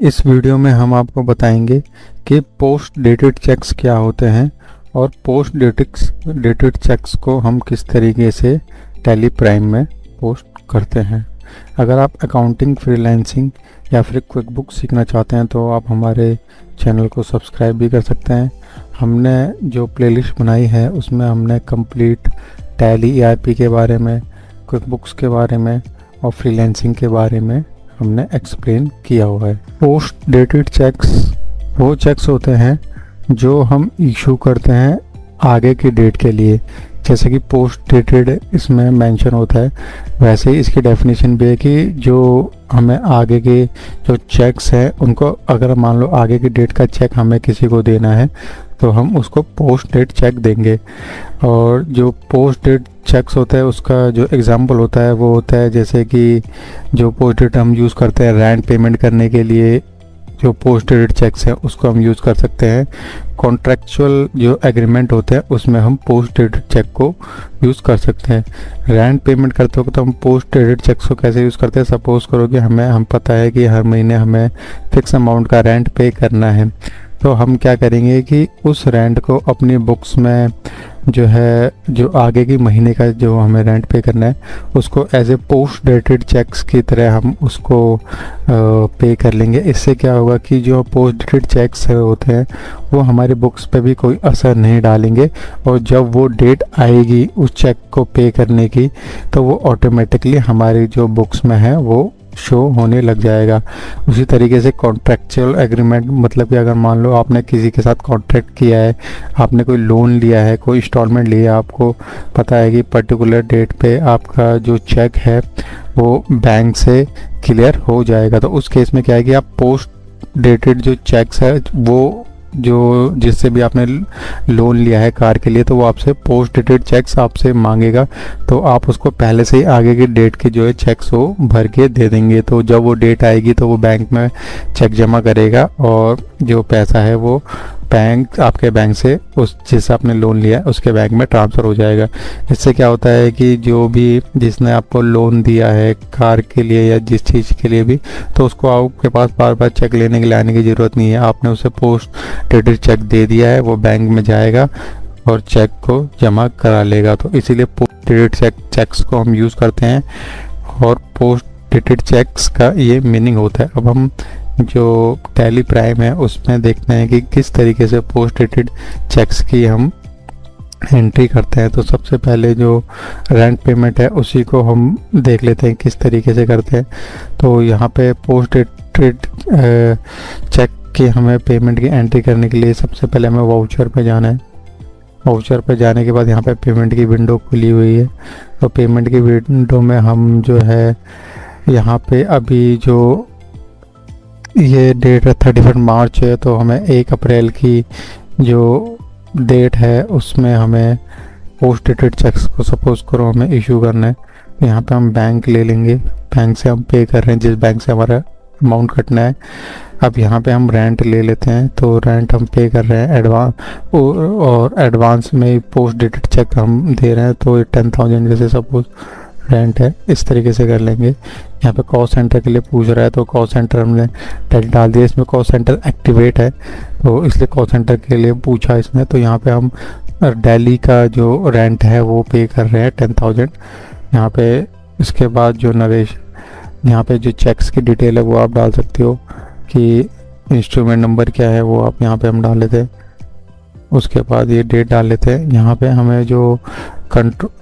इस वीडियो में हम आपको बताएंगे कि पोस्ट डेटेड चेक्स क्या होते हैं और पोस्ट डेटेड चेक्स को हम किस तरीके से टैली प्राइम में पोस्ट करते हैं। अगर आप अकाउंटिंग, फ्रीलांसिंग या फिर क्विक बुक सीखना चाहते हैं तो आप हमारे चैनल को सब्सक्राइब भी कर सकते हैं। हमने जो प्लेलिस्ट बनाई है उसमें हमने कंप्लीट टैली ERP के बारे में, क्विक बुक्स के बारे में और फ्रीलांसिंग के बारे में हमने एक्सप्लेन किया हुआ है। पोस्ट डेटेड चेक्स वो चेक्स होते हैं जो हम इशू करते हैं आगे की डेट के लिए। जैसे कि पोस्ट डेटेड इसमें मेंशन होता है, वैसे ही इसकी डेफिनेशन भी है कि जो हमें आगे के जो चेक्स हैं उनको, अगर मान लो आगे की डेट का चेक हमें किसी को देना है तो हम उसको पोस्ट डेट चेक देंगे। और जो पोस्ट डेट चेक्स होता है उसका जो एग्जांपल होता है वो होता है जैसे कि जो पोस्ट डेट हम यूज़ करते हैं रेंट पेमेंट करने के लिए, जो पोस्ट डेटेड चेक्स हैं उसको हम यूज़ कर सकते हैं। कॉन्ट्रैक्चुअल जो एग्रीमेंट होते हैं उसमें हम पोस्ट डेटेड चेक को यूज़ कर सकते हैं। रेंट पेमेंट करते हो तो हम पोस्ट डेटेड चेक्स को कैसे यूज़ करते हैं। सपोज़ करो कि हम पता है कि हर महीने हमें फिक्स अमाउंट का रेंट पे करना है, तो हम क्या करेंगे कि उस रेंट को अपनी बुक्स में जो आगे की महीने का जो हमें रेंट पे करना है उसको as a post dated cheques की तरह हम उसको पे कर लेंगे। इससे क्या होगा कि जो पोस्ट डेटेड चेक्स होते हैं वो हमारी बुक्स पे भी कोई असर नहीं डालेंगे, और जब वो डेट आएगी उस चेक को पे करने की तो वो ऑटोमेटिकली हमारी जो बुक्स में है वो शो होने लग जाएगा। उसी तरीके से कॉन्ट्रैक्चुअल एग्रीमेंट, मतलब कि अगर मान लो आपने किसी के साथ कॉन्ट्रैक्ट किया है, आपने कोई लोन लिया है, कोई इंस्टॉलमेंट लिया है, आपको पता है कि पर्टिकुलर डेट पे आपका जो चेक है वो बैंक से क्लियर हो जाएगा, तो उस केस में क्या है कि आप पोस्ट डेटेड जो चेक्स है वो जो जिससे भी आपने लोन लिया है कार के लिए, तो वो आपसे पोस्ट डेटेड चेक्स आपसे मांगेगा, तो आप उसको पहले से ही आगे की डेट के जो है चेक्स वो भर के दे देंगे। तो जब वो डेट आएगी तो वो बैंक में चेक जमा करेगा और जो पैसा है वो आपके बैंक से उस जिससे आपने लोन लिया है उसके बैंक में ट्रांसफ़र हो जाएगा। इससे क्या होता है कि जो भी जिसने आपको लोन दिया है कार के लिए या जिस चीज़ के लिए भी, तो उसको आपके पास बार बार चेक लेने के लिए आने की ज़रूरत नहीं है। आपने उसे पोस्ट डेटेड चेक दे दिया है, वो बैंक में जाएगा और चेक को जमा करा लेगा। तो इसीलिए पोस्ट डेटेड चेक्स को हम यूज़ करते हैं और पोस्ट डेटेड चेक्स का ये मीनिंग होता है। अब हम जो टैली प्राइम है उसमें देखते हैं कि किस तरीके से पोस्ट डेटेड चेक्स की हम एंट्री करते हैं। तो सबसे पहले जो रेंट पेमेंट है उसी को हम देख लेते हैं किस तरीके से करते हैं। तो यहाँ पे पोस्ट डेटेड चेक की हमें पेमेंट की एंट्री करने के लिए सबसे पहले हमें वाउचर पे जाना है। वाउचर पे जाने के बाद यहाँ पे पेमेंट की विंडो खुली हुई है, तो पेमेंट की विंडो में हम जो है यहाँ पे अभी जो ये डेट है 31 मार्च है, तो हमें 1 अप्रैल की जो डेट है उसमें हमें पोस्ट डेटेड चेक्स को सपोज करो हमें इशू करना है। तो यहाँ पे हम बैंक ले लेंगे, बैंक से हम पे कर रहे हैं जिस बैंक से हमारा अमाउंट कटना है। अब यहाँ पे हम रेंट ले लेते हैं, तो रेंट हम पे कर रहे हैं एडवांस, और एडवांस में पोस्ट डेटेड चेक हम दे रहे हैं, तो 10,000 जैसे सपोज रेंट है, इस तरीके से कर लेंगे। यहाँ पे कॉस्ट सेंटर के लिए पूछ रहा है तो कॉस्ट सेंटर हमने डाल दिया। इसमें कॉस्ट सेंटर एक्टिवेट है तो इसलिए कॉस्ट सेंटर के लिए पूछा इसने। तो यहाँ पे हम दिल्ली का जो रेंट है वो पे कर रहे हैं 10,000 यहाँ पे। इसके बाद जो नरेश यहाँ पे जो चेक्स की डिटेल है वो आप डाल सकते हो कि इंस्ट्रूमेंट नंबर क्या है वो आप यहाँ पे हम डाल लेते हैं। उसके बाद ये डेट डाल लेते हैं। यहाँ पे हमें जो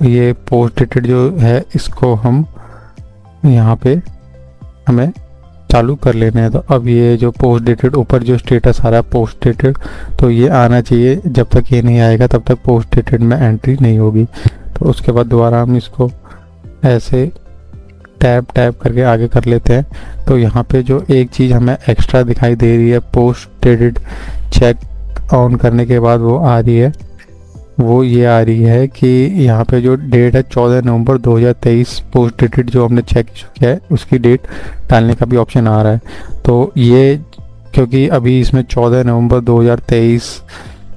ये पोस्ट डेटेड जो है इसको हम यहाँ पे हमें चालू कर लेना है। तो अब ये जो पोस्ट डेटेड ऊपर जो स्टेटस आ रहा है पोस्ट डेटेड, तो ये आना चाहिए। जब तक ये नहीं आएगा तब तक पोस्ट डेटेड में एंट्री नहीं होगी। तो उसके बाद दोबारा हम इसको ऐसे टैप करके आगे कर लेते हैं। तो यहाँ पे जो एक चीज़ हमें एक्स्ट्रा दिखाई दे रही है पोस्ट डेटेड चेक ऑन करने के बाद वो आ रही है, वो ये आ रही है कि यहाँ पे जो डेट है 14 नवंबर 2023 पोस्ट डेटेड जो हमने चेक किया है उसकी डेट डालने का भी ऑप्शन आ रहा है। तो ये क्योंकि अभी इसमें 14 नवंबर 2023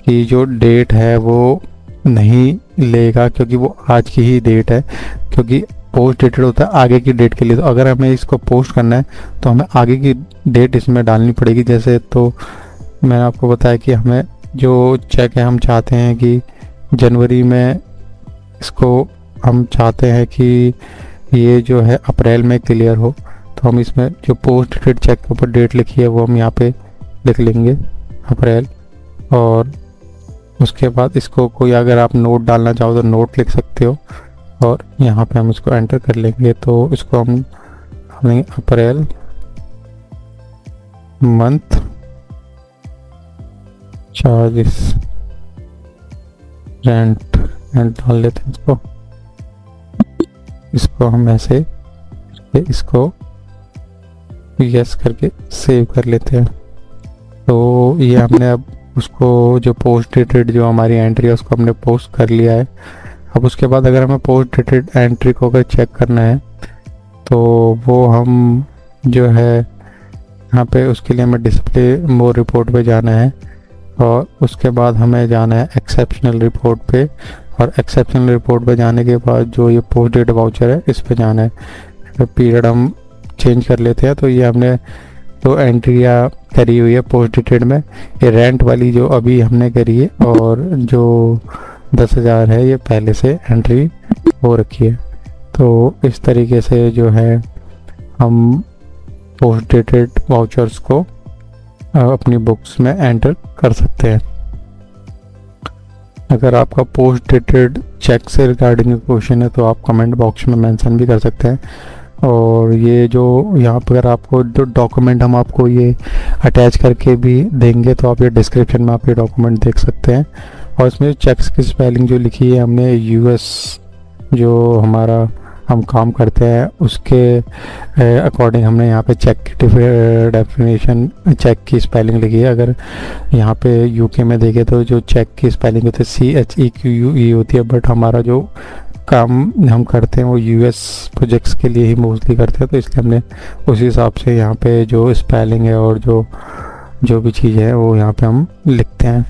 की जो डेट है वो नहीं लेगा क्योंकि वो आज की ही डेट है, क्योंकि पोस्ट डेटेड होता है आगे की डेट के लिए। तो अगर हमें इसको पोस्ट करना है तो हमें आगे की डेट इसमें डालनी पड़ेगी। जैसे तो मैंने आपको बताया कि हमें जो चेक है हम चाहते हैं कि जनवरी में इसको हम चाहते हैं कि ये जो है अप्रैल में क्लियर हो। तो हम इसमें जो पोस्ट डेटेड चेक के ऊपर डेट लिखी है वो हम यहाँ पे लिख लेंगे अप्रैल, और उसके बाद इसको कोई अगर आप नोट डालना चाहो तो नोट लिख सकते हो, और यहाँ पे हम इसको एंटर कर लेंगे। तो इसको हम लेंगे अप्रैल मंथ चार्जेस रेंट डाल लेते हैं इसको हम ऐसे इसको यस करके सेव कर लेते हैं। तो ये हमने अब उसको जो पोस्ट डेटेड जो हमारी एंट्री है उसको हमने पोस्ट कर लिया है। अब उसके बाद अगर हमें पोस्ट डेटेड एंट्री को अगर चेक करना है तो वो हम जो है यहाँ पे उसके लिए हमें डिस्प्ले मोर रिपोर्ट पे जाना है, और उसके बाद हमें जाना है एक्सेप्शनल रिपोर्ट पे, और एक्सेप्शनल रिपोर्ट पे जाने के बाद जो ये पोस्ट डेट वाउचर है इस पे जाना है। तो पीरियड हम चेंज कर लेते हैं। तो ये हमने तो एंट्रियाँ करी हुई है पोस्ट डेटेड में, ये रेंट वाली जो अभी हमने करी है, और जो 10,000 है ये पहले से एंट्री हो रखी है। तो इस तरीके से जो है हम पोस्ट डेटेड वाउचर्स को अपनी बुक्स में एंटर कर सकते हैं। अगर आपका पोस्ट डेटेड चेक से रिगार्डिंग क्वेश्चन है तो आप कमेंट बॉक्स में मेंशन भी कर सकते हैं। और ये जो यहाँ पर अगर आपको जो डॉक्यूमेंट हम आपको ये अटैच करके भी देंगे तो आप ये डिस्क्रिप्शन में आप ये डॉक्यूमेंट देख सकते हैं। और इसमें चेक्स की स्पेलिंग जो लिखी है हमने यूएस जो हमारा हम काम करते हैं उसके अकॉर्डिंग हमने यहाँ पे चेक की डेफिनेशन चेक की स्पेलिंग लिखी है। अगर यहाँ पे यूके में देखें तो जो चेक की स्पेलिंग होती है CHEQUE होती है, बट हमारा जो काम हम करते हैं वो यूएस प्रोजेक्ट्स के लिए ही मोस्टली करते हैं, तो इसलिए हमने उसी हिसाब से यहाँ पे जो स्पेलिंग है और जो भी चीज़ है वो यहाँ पे हम लिखते हैं।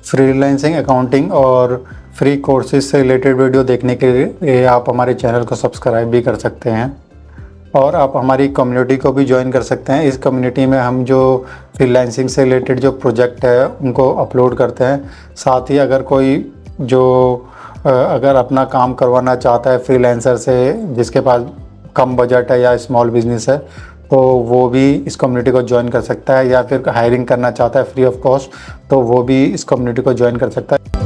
फ्रीलांसिंग अकाउंटिंग और फ्री कोर्सेज से रिलेटेड वीडियो देखने के लिए आप हमारे चैनल को सब्सक्राइब भी कर सकते हैं, और आप हमारी कम्युनिटी को भी ज्वाइन कर सकते हैं। इस कम्युनिटी में हम जो फ्रीलांसिंग से रिलेटेड जो प्रोजेक्ट है उनको अपलोड करते हैं। साथ ही अगर कोई जो अगर अपना काम करवाना चाहता है फ्रीलांसर से जिसके पास कम बजट है या स्मॉल बिजनेस है तो वो भी इस कम्युनिटी को ज्वाइन कर सकता है, या फिर हायरिंग करना चाहता है फ्री ऑफ कॉस्ट तो वो भी इस कम्युनिटी को ज्वाइन कर सकता है।